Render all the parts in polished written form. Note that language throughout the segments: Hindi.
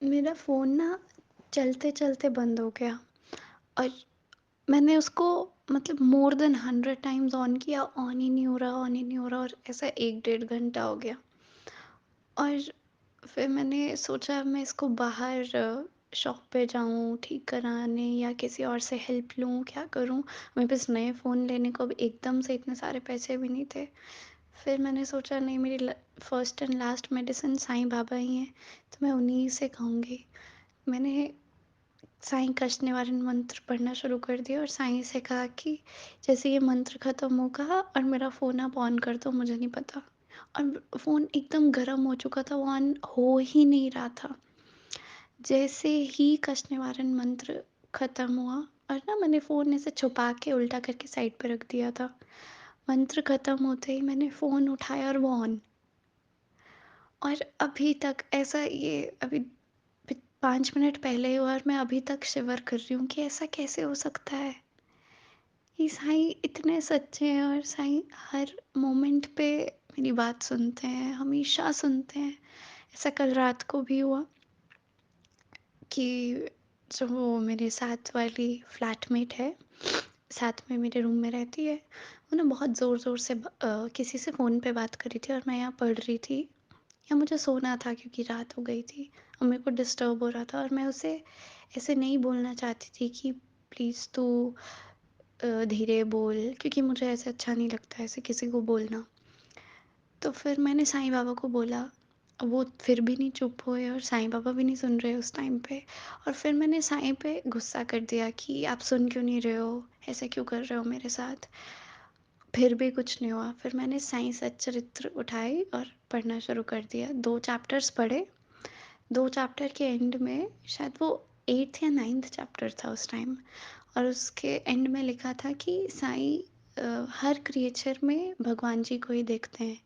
मेरा फ़ोन ना चलते-चलते बंद हो गया और मैंने उसको मतलब मोर देन 100 टाइम्स ऑन किया, ऑन ही नहीं हो रहा, ऑन ही नहीं हो रहा और ऐसा 1 डेढ़ घंटा हो गया। और फिर मैंने सोचा मैं इसको बाहर शॉप पे जाऊँ ठीक कराने या किसी और से हेल्प लूँ, क्या करूँ? मेरे पास नए फ़ोन लेने को भी एकदम से इतने सारे पैसे भी नहीं थे। फिर मैंने सोचा नहीं, मेरी first and last medicine Sai Baba ही हैं, तो मैं उन्हीं से खाऊँगी। मैंने साईं कष्ट निवारण मंत्र पढ़ना शुरू कर दिया और साईं से कहा कि जैसे ये मंत्र ख़त्म होगा और मेरा फ़ोन आप ऑन कर दो, मुझे नहीं पता। और फ़ोन एकदम गर्म हो चुका था, वो ऑन हो ही नहीं रहा था। जैसे ही कष्ट निवारण मंत्र ख़त्म हुआ और ना मैंने फ़ोन ऐसे छुपा के उल्टा करके साइड पे रख दिया था। मंत्र ख़त्म होते ही मैंने फ़ोन उठाया और वो ऑन। और अभी तक ऐसा ये अभी 5 मिनट पहले हुआ और मैं अभी तक शिवर कर रही हूँ कि ऐसा कैसे हो सकता है? ये साईं इतने सच्चे हैं और साईं हर मोमेंट पे मेरी बात सुनते हैं, हमेशा सुनते हैं। ऐसा कल रात को भी हुआ कि जो वो मेरे साथ वाली फ्लैटमेट है, साथ में मेरे रूम में रहती है, वो ना बहुत ज़ोर-ज़ोर से किसी से फ़ोन पे बात कर रही थी और मैं यहाँ पढ़ रही थी या मुझे सोना था क्योंकि रात हो गई थी और मेरे को डिस्टर्ब हो रहा था और मैं उसे ऐसे नहीं बोलना चाहती थी कि प्लीज़ तू धीरे बोल, क्योंकि मुझे ऐसे अच्छा नहीं लगता ऐसे किसी को बोलना। तो फिर मैंने साईं बाबा को बोला, वो फिर भी नहीं चुप हुए और साईं बाबा भी नहीं सुन रहे उस टाइम पे। और फिर मैंने साईं पे गुस्सा कर दिया कि आप सुन क्यों नहीं रहे हो? ऐसे क्यों कर रहे हो मेरे साथ? फिर भी कुछ नहीं हुआ। फिर मैंने साईं सच्चरित्र उठाई और पढ़ना शुरू कर दिया। 2 चैप्टर्स पढ़े। 2 चैप्टर के एंड में शायद वो 8th या 9th चैप्टर था उस टाइम और उसके एंड में लिखा था कि साईं हर क्रिएचर में भगवान जी को ही देखते हैं।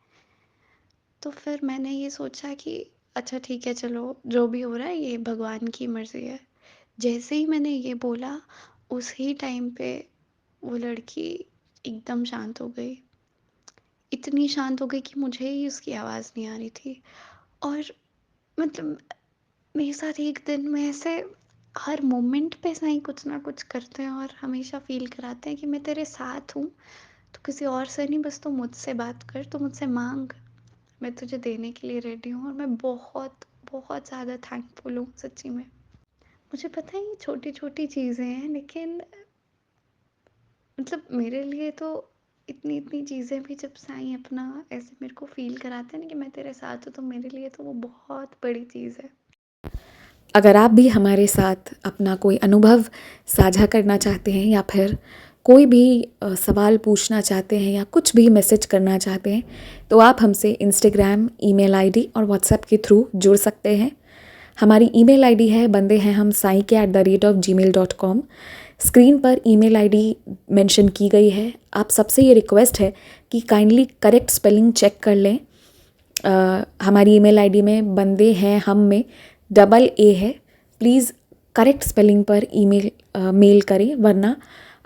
तो फिर मैंने ये सोचा कि अच्छा ठीक है, चलो जो भी हो रहा है ये भगवान की मर्ज़ी है। जैसे ही मैंने ये बोला, उसी टाइम पे वो लड़की एकदम शांत हो गई। इतनी शांत हो गई कि मुझे ही उसकी आवाज़ नहीं आ रही थी। और मतलब मेरे साथ एक दिन में ऐसे हर मोमेंट पे साईं कुछ ना कुछ करते हैं और हमेशा फ़ील कराते हैं कि मैं तेरे साथ हूँ, तो किसी और से नहीं, बस तू मुझसे बात कर, तू मुझसे माँग, मैं तुझे देने के लिए रेडी हूँ। और मैं बहुत, बहुत ज़्यादा थैंकफुल हूँ सच्ची में। मुझे पता है ये छोटी-छोटी चीज़ें हैं लेकिन मतलब मेरे लिए तो इतनी-इतनी चीज़ें भी जब साईं अपना ऐसे मेरे को फ़ील कराते हैं ना कि मैं तेरे साथ हूँ, तो मेरे लिए तो वो बहुत बड़ी चीज़ है। अगर आप भी हमारे साथ अपना कोई अनुभव साझा करना चाहते हैं या फिर कोई भी सवाल पूछना चाहते हैं या कुछ भी मैसेज करना चाहते हैं, तो आप हमसे इंस्टाग्राम, ईमेल आईडी और व्हाट्सएप के थ्रू जुड़ सकते हैं। हमारी ईमेल आईडी है बंदे हैं हम sai@gmail.com। स्क्रीन पर ईमेल आईडी मेंशन की गई है। आप सबसे ये रिक्वेस्ट है कि काइंडली करेक्ट स्पेलिंग चेक कर लें। हमारी ईमेल आईडी में बंदे हैं हम में डबल ए है। प्लीज़ करेक्ट स्पेलिंग पर मेल करें, वरना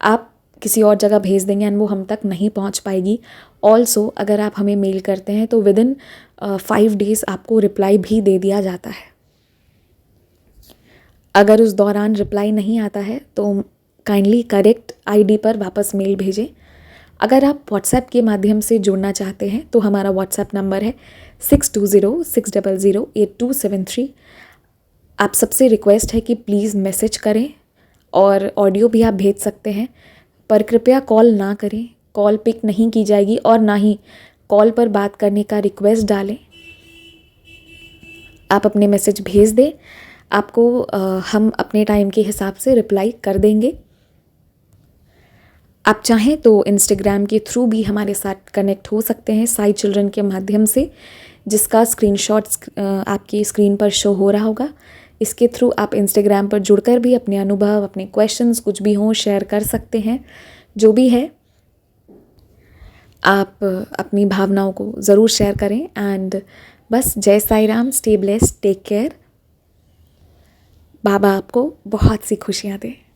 आप किसी और जगह भेज देंगे एंड वो हम तक नहीं पहुंच पाएगी। ऑल्सो अगर आप हमें मेल करते हैं तो विदिन 5 डेज़ आपको रिप्लाई भी दे दिया जाता है। अगर उस दौरान रिप्लाई नहीं आता है तो काइंडली करेक्ट आईडी पर वापस मेल भेजें। अगर आप व्हाट्सएप के माध्यम से जुड़ना चाहते हैं तो हमारा व्हाट्सएप नंबर है 6206008273। आप सबसे रिक्वेस्ट है कि प्लीज़ मैसेज करें और ऑडियो भी आप भेज सकते हैं, पर कृपया कॉल ना करें। कॉल पिक नहीं की जाएगी और ना ही कॉल पर बात करने का रिक्वेस्ट डालें। आप अपने मैसेज भेज दें, आपको हम अपने टाइम के हिसाब से रिप्लाई कर देंगे। आप चाहें तो इंस्टाग्राम के थ्रू भी हमारे साथ कनेक्ट हो सकते हैं साई चिल्ड्रन के माध्यम से, जिसका स्क्रीनशॉट्स आपकी स्क्रीन पर शो हो रहा होगा। इसके थ्रू आप इंस्टाग्राम पर जुड़कर भी अपने अनुभव, अपने क्वेश्चंस कुछ भी हों शेयर कर सकते हैं। जो भी है, आप अपनी भावनाओं को ज़रूर शेयर करें। एंड बस जय Sai Ram, stay blessed, take care. Baba आपको बहुत सी खुशियाँ दें।